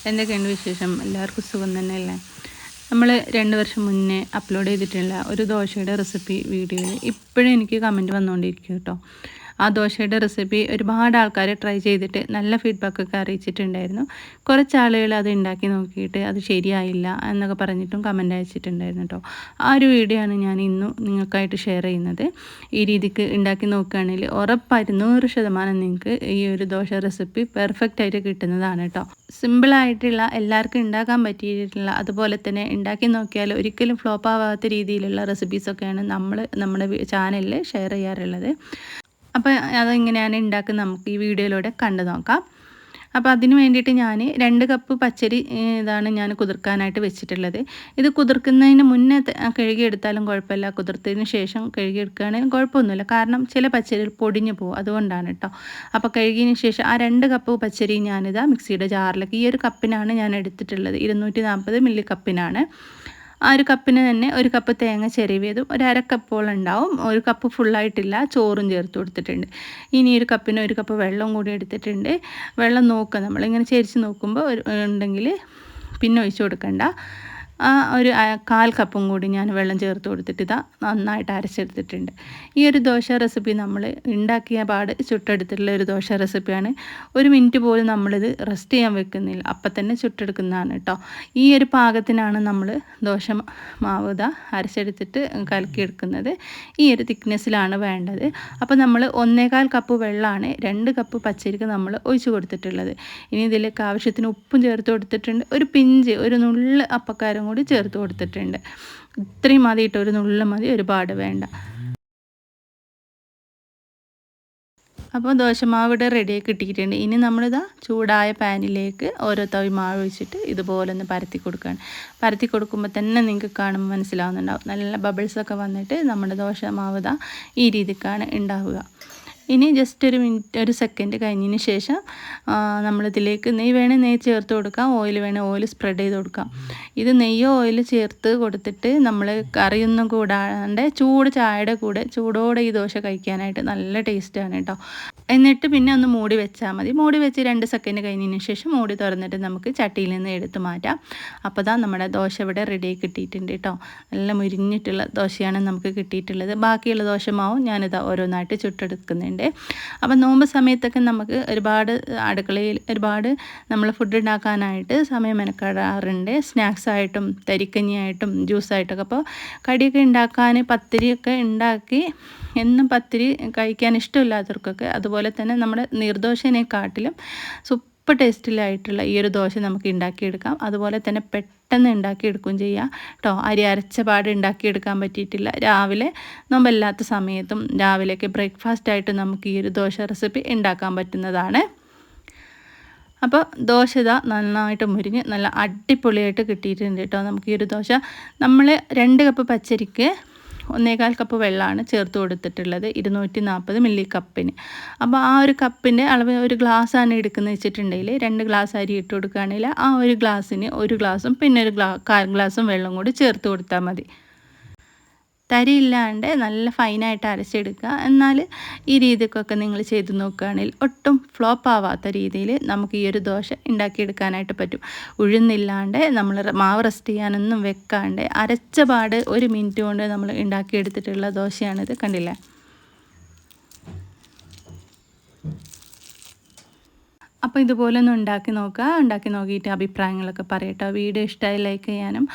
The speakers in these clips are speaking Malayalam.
എന്തൊക്കെയുണ്ട് വിശേഷം? എല്ലാവർക്കും സുഖം തന്നെയല്ലേ? നമ്മൾ 2 വർഷം മുന്നേ അപ്ലോഡ് ചെയ്തിട്ടുള്ള ഒരു ദോശയുടെ റെസിപ്പി വീഡിയോയിൽ ഇപ്പോഴും എനിക്ക് കമൻറ്റ് വന്നുകൊണ്ടിരിക്കും കേട്ടോ. ആ ദോശയുടെ റെസിപ്പി ഒരുപാട് ആൾക്കാർ ട്രൈ ചെയ്തിട്ട് നല്ല ഫീഡ്ബാക്കൊക്കെ അറിയിച്ചിട്ടുണ്ടായിരുന്നു. കുറച്ച് ആളുകൾ അത് ഉണ്ടാക്കി നോക്കിയിട്ട് അത് ശരിയായില്ല എന്നൊക്കെ പറഞ്ഞിട്ടും കമൻറ്റ് അയച്ചിട്ടുണ്ടായിരുന്നു കേട്ടോ. ആ ഒരു വീഡിയോ ആണ് ഞാൻ ഇന്നും നിങ്ങൾക്കായിട്ട് ഷെയർ ചെയ്യുന്നത്. ഈ രീതിക്ക് ഉണ്ടാക്കി നോക്കുകയാണെങ്കിൽ ഉറപ്പായിട്ട് 100% നിങ്ങൾക്ക് ഈ ഒരു ദോശ റെസിപ്പി പെർഫെക്റ്റ് ആയിട്ട് കിട്ടുന്നതാണ് കേട്ടോ. സിമ്പിളായിട്ടുള്ള എല്ലാവർക്കും ഉണ്ടാക്കാൻ പറ്റിയിട്ടുള്ള അതുപോലെ തന്നെ ഉണ്ടാക്കി നോക്കിയാൽ ഒരിക്കലും ഫ്ലോപ്പ് ആവാത്ത രീതിയിലുള്ള റെസിപ്പീസൊക്കെയാണ് നമ്മുടെ ചാനലിൽ ഷെയർ ചെയ്യാറുള്ളത്. അപ്പോൾ അതെങ്ങനെയാണ് ഉണ്ടാക്കുന്നത് നമുക്ക് ഈ വീഡിയോയിലൂടെ കണ്ടു നോക്കാം. അപ്പോൾ അതിന് വേണ്ടിയിട്ട് ഞാൻ 2 കപ്പ് പച്ചരി ഇതാണ് ഞാൻ കുതിർക്കാനായിട്ട് വെച്ചിട്ടുള്ളത്. ഇത് കുതിർക്കുന്നതിന് മുന്നേ കഴുകിയെടുത്താലും കുഴപ്പമില്ല, കുതിർത്തതിന് ശേഷം കഴുകിയെടുക്കുകയാണെങ്കിൽ കുഴപ്പമൊന്നുമില്ല. കാരണം ചില പച്ചരി പൊടിഞ്ഞു പോകും, അതുകൊണ്ടാണ് കേട്ടോ. അപ്പോൾ കഴുകിയതിന് ശേഷം ആ 2 കപ്പ് പച്ചരി ഞാനിതാ മിക്സിയുടെ ജാറിലേക്ക്, ഈ ഒരു കപ്പിനാണ് ഞാൻ എടുത്തിട്ടുള്ളത്, 240 മില്ലി കപ്പിനാണ്. ആ ഒരു കപ്പിന് തന്നെ 1 കപ്പ് തേങ്ങ ചിരവിയതും 1/2 കപ്പോളം ഉണ്ടാവും. 1 കപ്പ് ഫുള്ളായിട്ടില്ല, ചോറും ചേർത്ത് കൊടുത്തിട്ടുണ്ട്. ഇനി 1 കപ്പിന് 1 കപ്പ് വെള്ളം കൂടി എടുത്തിട്ടുണ്ട്. വെള്ളം നോക്കുക, നമ്മളിങ്ങനെ ചരിച്ച് നോക്കുമ്പോൾ ഉണ്ടെങ്കിൽ പിന്നെ ഒഴിച്ച് കൊടുക്കണ്ട. ഒരു 1/4 കപ്പും കൂടി ഞാൻ വെള്ളം ചേർത്ത് കൊടുത്തിട്ട് ഇതാ നന്നായിട്ട് അരച്ചെടുത്തിട്ടുണ്ട്. ഈ ഒരു ദോശ റെസിപ്പി നമ്മൾ ഉണ്ടാക്കിയ പാട് ചുട്ടെടുത്തിട്ടുള്ള ഒരു ദോശ റെസിപ്പിയാണ്. 1 മിനിറ്റ് പോലും നമ്മളിത് റെസ്റ്റ് ചെയ്യാൻ വെക്കുന്നില്ല, അപ്പം തന്നെ ചുട്ടെടുക്കുന്നതാണ് കേട്ടോ. ഈ ഒരു പാകത്തിനാണ് നമ്മൾ ദോശ മാവ് ഇതാ അരച്ചെടുത്തിട്ട് കലക്കിയെടുക്കുന്നത്. ഈ ഒരു തിക്നെസ്സിലാണ് വേണ്ടത്. അപ്പോൾ നമ്മൾ 1/4 കപ്പ് വെള്ളമാണ് 2 കപ്പ് പച്ചരിക്ക് നമ്മൾ ഒഴിച്ച് കൊടുത്തിട്ടുള്ളത്. ഇനി ഇതിലേക്ക് ആവശ്യത്തിന് ഉപ്പും ചേർത്ത് കൊടുത്തിട്ടുണ്ട്. ഒരു പിഞ്ച്, ഒരു നുള്ള് അപ്പക്കാരം കൂടി ചേർത്ത് കൊടുത്തിട്ടുണ്ട്. ഇത്രയും മതി കേട്ടോ, ഒരു നുള്ള് മതി, ഒരുപാട് വേണ്ട. അപ്പോൾ ദോശമാവ് ഇവിടെ റെഡിയായി കിട്ടിയിട്ടുണ്ട്. ഇനി നമ്മളിതാ ചൂടായ പാനിലേക്ക് ഓരോ തവി മാവ് ഒഴിച്ചിട്ട് ഇതുപോലെ ഒന്ന് പരത്തി കൊടുക്കുകയാണ്. പരത്തി കൊടുക്കുമ്പോൾ തന്നെ നിങ്ങൾക്ക് കാണുമ്പോൾ മനസ്സിലാവുന്നുണ്ടാവും, നല്ല ബബിൾസൊക്കെ വന്നിട്ട് നമ്മുടെ ദോശമാവ് ഇതാ ഈ രീതിക്കാണ് ഉണ്ടാവുക. ഇനി ജസ്റ്റ് 1 മിനിറ്റ് 1 സെക്കൻഡ് കഴിഞ്ഞതിന് ശേഷം നമ്മളിതിലേക്ക് നെയ്യ് വേണേൽ നെയ്യ് ചേർത്ത് കൊടുക്കാം, ഓയിൽ വേണേൽ ഓയിൽ സ്പ്രെഡ് ചെയ്ത് കൊടുക്കാം. ഇത് നെയ്യോ ഓയിൽ ചേർത്ത് കൊടുത്തിട്ട് നമ്മൾ കറിയൊന്നും കൂടാണ്ട് ചൂട് ചായയുടെ കൂടെ ചൂടോടെ ഈ ദോശ കഴിക്കാനായിട്ട് നല്ല ടേസ്റ്റാണ് കേട്ടോ. എന്നിട്ട് പിന്നെ ഒന്ന് മൂടി വെച്ചാൽ മതി. മൂടി വെച്ച് 2 സെക്കൻഡ് കഴിഞ്ഞതിന് ശേഷം മൂടി തുറന്നിട്ട് നമുക്ക് ചട്ടിയിൽ നിന്ന് എടുത്ത് മാറ്റാം. അപ്പോൾ ദാ നമ്മുടെ ദോശ ഇവിടെ റെഡിയായി കിട്ടിയിട്ടുണ്ട് കേട്ടോ. നല്ല മുരിഞ്ഞിട്ടുള്ള ദോശയാണ് നമുക്ക് കിട്ടിയിട്ടുള്ളത്. ബാക്കിയുള്ള ദോശമാവും ഞാനിതാ ഓരോന്നായിട്ട് ചുട്ടെടുക്കുന്നുണ്ട്. അപ്പം നോമ്പ് സമയത്തൊക്കെ നമുക്ക് ഒരുപാട് അടുക്കളയിൽ ഒരുപാട് നമ്മൾ ഫുഡ് ഉണ്ടാക്കാനായിട്ട് സമയം മെനക്കെടാറുണ്ട്. സ്നാക്സായിട്ടും തരിക്കഞ്ഞിയായിട്ടും ജ്യൂസായിട്ടൊക്കെ. അപ്പോൾ കടിയൊക്കെ ഉണ്ടാക്കാൻ പത്തിരിയൊക്കെ ഉണ്ടാക്കി എന്നും പത്തിരി കഴിക്കാൻ ഇഷ്ടമില്ലാത്തവർക്കൊക്കെ അതുപോലെ തന്നെ നമ്മുടെ നീർദോശേനെക്കാട്ടിലും സൂപ്പർ ടേസ്റ്റിലായിട്ടുള്ള ഈ ഒരു ദോശ നമുക്ക് ഉണ്ടാക്കിയെടുക്കാം. അതുപോലെ തന്നെ പെട്ടെന്ന് ഉണ്ടാക്കിയെടുക്കുകയും ചെയ്യാം കേട്ടോ. അരി അരച്ച പാട് ഉണ്ടാക്കിയെടുക്കാൻ പറ്റിയിട്ടില്ല. രാവിലെ നോമ്പല്ലാത്ത സമയത്തും രാവിലെയൊക്കെ ബ്രേക്ക്ഫാസ്റ്റായിട്ട് നമുക്ക് ഈ ഒരു ദോശ റെസിപ്പി ഉണ്ടാക്കാൻ പറ്റുന്നതാണ്. അപ്പോൾ ദോശ ഇതാ നന്നായിട്ട് മുരിഞ്ഞ് നല്ല അടിപൊളിയായിട്ട് കിട്ടിയിട്ടുണ്ട് കേട്ടോ. നമുക്ക് ഈ ഒരു ദോശ നമ്മൾ 2 കപ്പ് പച്ചരിക്ക് 1/4 കപ്പ് വെള്ളമാണ് ചേർത്ത് കൊടുത്തിട്ടുള്ളത്, 240 മില്ലി കപ്പിന്. അപ്പോൾ ആ ഒരു കപ്പിൻ്റെ അളവ് ഒരു ഗ്ലാസ്സാണ് എടുക്കുന്നത് വെച്ചിട്ടുണ്ടെങ്കിൽ 2 ഗ്ലാസ് അരി ഇട്ട് കൊടുക്കുകയാണെങ്കിൽ ആ ഒരു ഗ്ലാസ്സിന് 1 ഗ്ലാസും പിന്നെ ഒരു 1/4 ഗ്ലാസും വെള്ളം കൂടി ചേർത്ത് കൊടുത്താൽ മതി. തരിയില്ലാണ്ട് നല്ല ഫൈനായിട്ട് അരച്ചെടുക്കുക. എന്നാൽ ഈ രീതിക്കൊക്കെ നിങ്ങൾ ചെയ്ത് നോക്കുകയാണെങ്കിൽ ഒട്ടും ഫ്ലോപ്പ് ആവാത്ത രീതിയിൽ നമുക്ക് ഈ ഒരു ദോശ ഉണ്ടാക്കിയെടുക്കാനായിട്ട് പറ്റും. ഉഴുന്നില്ലാണ്ട് നമ്മൾ മാവ് റെസ്റ്റ് ചെയ്യാനൊന്നും വെക്കാണ്ട് അരച്ച പാട് 1 മിനിറ്റ് കൊണ്ട് നമ്മൾ ഉണ്ടാക്കിയെടുത്തിട്ടുള്ള ദോശയാണിത്, കണ്ടില്ലേ? അപ്പോൾ ഇതുപോലെ ഒന്ന് ഉണ്ടാക്കി നോക്കുക. ഉണ്ടാക്കി നോക്കിയിട്ട് അഭിപ്രായങ്ങളൊക്കെ പറയട്ടോ. വീഡിയോ ഇഷ്ടമായി ലൈക്ക് ചെയ്യാനും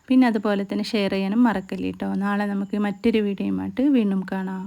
പിന്നെ അതുപോലെ തന്നെ ഷെയർ ചെയ്യാനും മറക്കല്ലേ കേട്ടോ. നാളെ നമുക്ക് മറ്റൊരു വീഡിയോയുമായിട്ട് വീണ്ടും കാണാം.